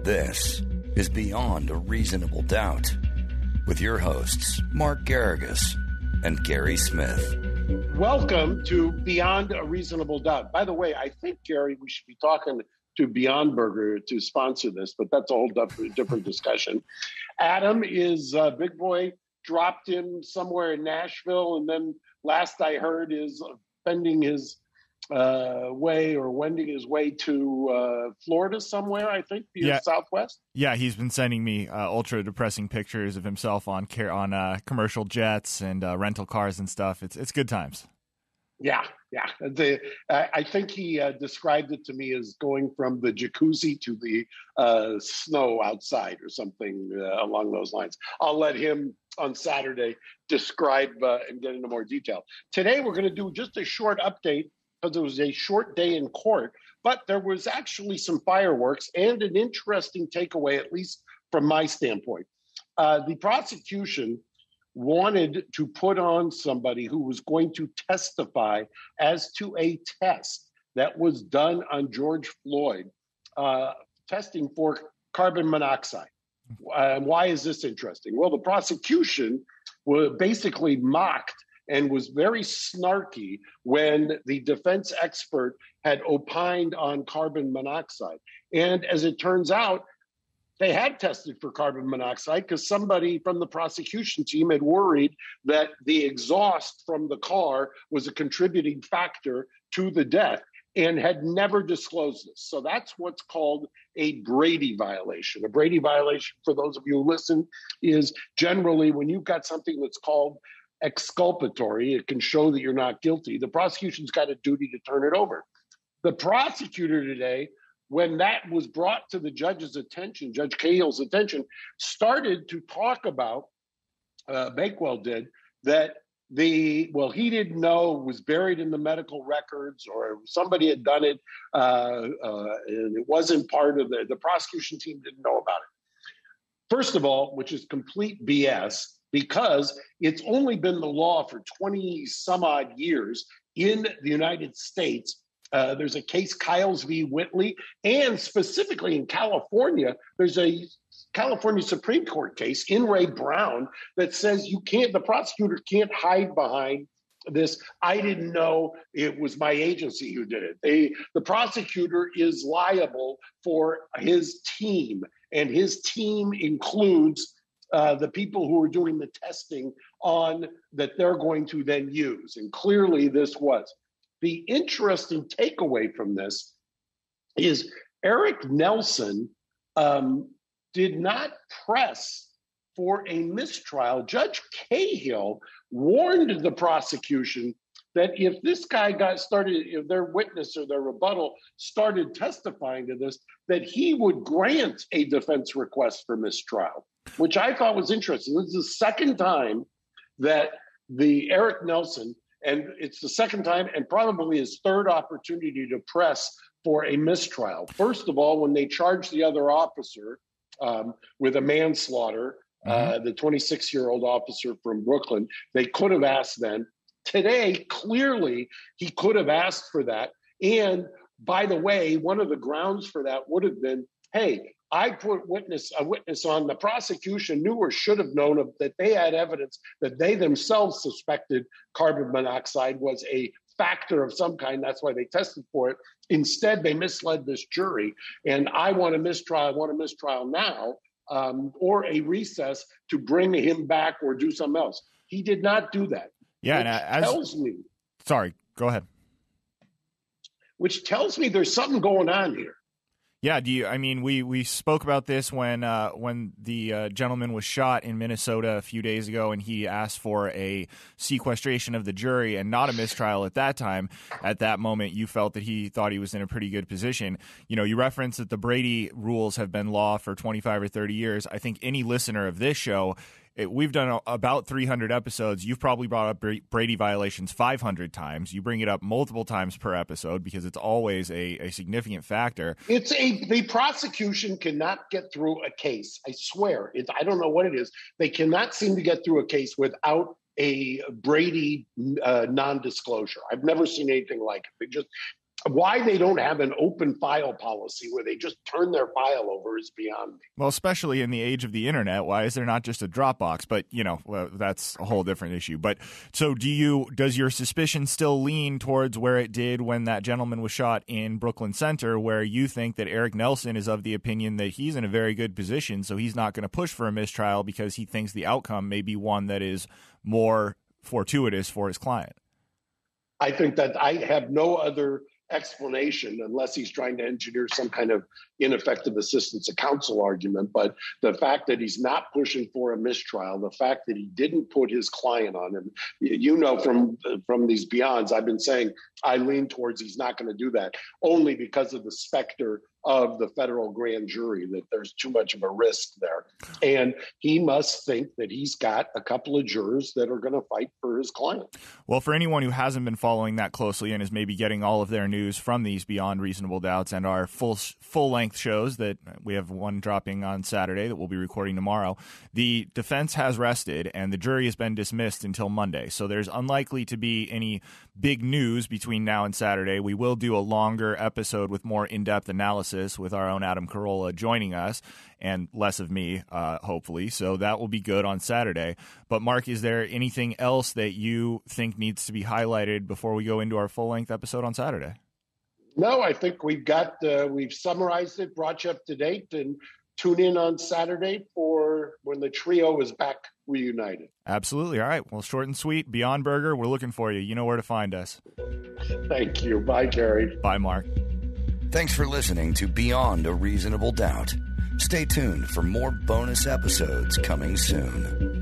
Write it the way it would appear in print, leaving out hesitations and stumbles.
This is Beyond a Reasonable Doubt with your hosts, Mark Garrigus and Gary Smith. Welcome to Beyond a Reasonable Doubt. By the way, I think, Gary, we should be talking to Beyond Burger to sponsor this, but that's a whole different discussion. Adam is big boy, dropped him somewhere in Nashville, and then last I heard is bending his wending his way to Florida somewhere, I think, Southwest. Yeah, he's been sending me ultra depressing pictures of himself on commercial jets and rental cars and stuff. It's good times. Yeah. I think he described it to me as going from the jacuzzi to the snow outside or something along those lines. I'll let him on Saturday describe and get into more detail. Today, we're going to do just a short update because it was a short day in court, but there was actually some fireworks and an interesting takeaway, at least from my standpoint. The prosecution wanted to put on somebody who was going to testify as to a test that was done on George Floyd, testing for carbon monoxide. Why is this interesting? Well, the prosecution basically mocked and was very snarky when the defense expert had opined on carbon monoxide. And as it turns out, they had tested for carbon monoxide because somebody from the prosecution team had worried that the exhaust from the car was a contributing factor to the death and had never disclosed this. So that's what's called a Brady violation. A Brady violation, for those of you who listen, is generally when you've got something that's called exculpatory, it can show that you're not guilty. The prosecution's got a duty to turn it over. The prosecutor today, when that was brought to the judge's attention, Judge Cahill's attention, started to talk about, Bakewell did, that he didn't know was buried in the medical records or somebody had done it and it wasn't part of the prosecution team didn't know about it. First of all, which is complete BS, because it's only been the law for 20 some odd years in the United States. There's a case, Kyles v. Whitley, and specifically in California, there's a California Supreme Court case, In re Brown, that says the prosecutor can't hide behind this. I didn't know it was my agency who did it. The prosecutor is liable for his team, and his team includes the people who are doing the testing on that they're going to then use. And clearly this was. The interesting takeaway from this is Eric Nelson did not press for a mistrial. Judge Cahill warned the prosecution that if this guy if their witness or their rebuttal started testifying to this, that he would grant a defense request for mistrial, which I thought was interesting. This is the second time that the Eric Nelson, and it's the second time and probably his third opportunity to press for a mistrial. First of all, when they charged the other officer with a manslaughter, the 26-year-old officer from Brooklyn, they could have asked then. Today, clearly, he could have asked for that. And by the way, one of the grounds for that would have been, hey, I put a witness on. The prosecution knew or should have known that they had evidence that they themselves suspected carbon monoxide was a factor of some kind. That's why they tested for it. Instead, they misled this jury. And I want a mistrial now, or a recess to bring him back or do something else. He did not do that. Yeah, sorry, go ahead. Which tells me there's something going on here. Yeah, we spoke about this when the gentleman was shot in Minnesota a few days ago, and he asked for a sequestration of the jury and not a mistrial at that time. At that moment, you felt that he thought he was in a pretty good position. You know, you referenced that the Brady rules have been law for 25 or 30 years. I think any listener of this show, we've done about 300 episodes. You've probably brought up Brady violations 500 times. You bring it up multiple times per episode because it's always a significant factor. The prosecution cannot get through a case. I swear. I don't know what it is. They cannot seem to get through a case without a Brady non-disclosure. I've never seen anything like it. Why they don't have an open file policy where they just turn their file over is beyond me. Well, especially in the age of the internet, why is there not just a Dropbox? But, that's a whole different issue. But so does your suspicion still lean towards where it did when that gentleman was shot in Brooklyn Center, where you think that Eric Nelson is of the opinion that he's in a very good position, so he's not going to push for a mistrial because he thinks the outcome may be one that is more fortuitous for his client? I think that I have no other explanation unless he's trying to engineer some kind of ineffective assistance of counsel argument. But the fact that he's not pushing for a mistrial, the fact that he didn't put his client on him, from these beyonds, I've been saying I lean towards he's not going to do that, only because of the specter of the federal grand jury, that there's too much of a risk there. And he must think that he's got a couple of jurors that are going to fight for his client. Well, for anyone who hasn't been following that closely and is maybe getting all of their news from these Beyond Reasonable Doubts and our full-length shows, that we have one dropping on Saturday that we'll be recording tomorrow, the defense has rested and the jury has been dismissed until Monday. So there's unlikely to be any big news between now and Saturday. We will do a longer episode with more in-depth analysis with our own Adam Carolla joining us, and less of me, hopefully. So that will be good on Saturday. But Mark, is there anything else that you think needs to be highlighted before we go into our full-length episode on Saturday? No, I think we've summarized it, brought you up to date, and tune in on Saturday for when the trio is back reunited. Absolutely. All right. Well, short and sweet. Beyond Burger, we're looking for you. You know where to find us. Thank you. Bye, Gary. Bye, Mark. Thanks for listening to Beyond a Reasonable Doubt. Stay tuned for more bonus episodes coming soon.